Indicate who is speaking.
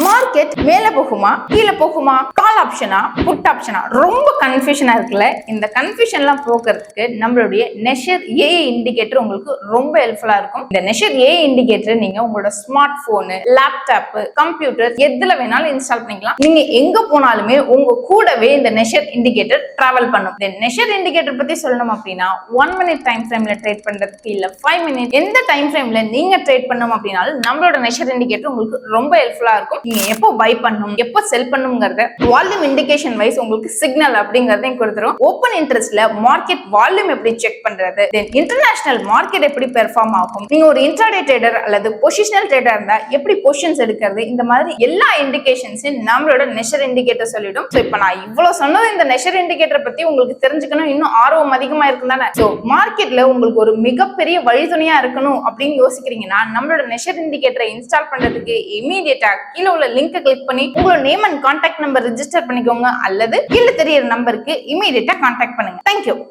Speaker 1: Market மேல போகுமா கீழே போகுமா, கால் ஆப்ஷனா புட் ஆப்ஷனா, ரொம்ப கன்ஃபியூஷனா இருக்குல்ல. இந்த கன்ஃபியூஷன் எல்லாம் போக்குறதுக்கு நம்மளுடைய நெஷர் ஏஐ இண்டிகேட்டர் உங்களுக்கு ரொம்ப ஹெல்ப்ஃபுல்லா இருக்கும். இந்த நெஷர் ஏஐ இண்டிகேட்டர் நீங்க உங்களோட ஸ்மார்ட் போனு, லேப்டாப், கம்ப்யூட்டர் எதுல வேணாலும் இன்ஸ்டால் பண்ணிக்கலாம். நீங்க எங்க போனாலுமே உங்க கூடவே இந்த நெஷர் இண்டிகேட்டர் டிராவல் பண்ணும். இந்த நெஷர் இண்டிகேட்டர் பத்தி சொல்லணும் அப்படின்னா 1 minute டைம் ஃப்ரேம்ல ட்ரேட் பண்றதுக்கு இல்ல 5 minutes எந்த டைம் ஃப்ரேம்ல நீங்க ட்ரேட் பண்ணணும் அப்படின்னாலும் நம்மளோட நெஷர் இண்டிகேட்டர் உங்களுக்கு ரொம்ப ஹெல்ப்ஃபுல்லா இருக்கும். நீங்க எப்போ பை பண்ணணும் எப்போ செல் பண்ணுங்கிறத வால்யூம் இண்டிகேஷன் வைஸ் உங்களுக்கு சிக்னல் அப்படிங்கறதையும் கொடுத்துரும். ஓப்பன் இன்ட்ரெஸ்ட்ல மார்க்கெட் வால்யூம் எப்படி செக் பண்றது, தென் இன்டர்நேஷனல் மார்க்கெட் எப்படி பெர்ஃபார்ம் ஆகும், நீங்க ஒரு இன்ட்ராடே ட்ரேடர் அல்லது பொசிஷனல் ட்ரேடர் இருந்தா எப்படி பொசிஷன்ஸ் எடுக்கிறது, இந்த மாதிரி எல்லா இண்டிகேஷன்ஸையும் நம்மளோட நெஷர் இண்டிகேட்டர் சொல்லிடும். சோ இப்போ நான் இவ்வளவு சொன்னது இந்த நெஷர் இண்டிகேட்டர் பத்தி உங்களுக்கு தெரிஞ்சுக்கணும், இன்னும் ஆர்வம் அதிகமா இருக்கும் தானே. சோ மார்க்கெட்ல உங்களுக்கு ஒரு மிகப்பெரிய வழித்துணையா இருக்கணும் அப்படின்னு யோசிக்கிறீங்கன்னா நம்மளோட நெஷர் இண்டிகேட்டரை இன்ஸ்டால் பண்றதுக்கு இமீடியட்டா கீழே உள்ள லிங்க் கிளிக் பண்ணி உங்களோட name and contact number register பண்ணிக்கோங்க, அல்லது கீழே தெரியற நம்பருக்கு இமீடியட்டா கான்டாக்ட் பண்ணுங்க. தேங்க்யூ.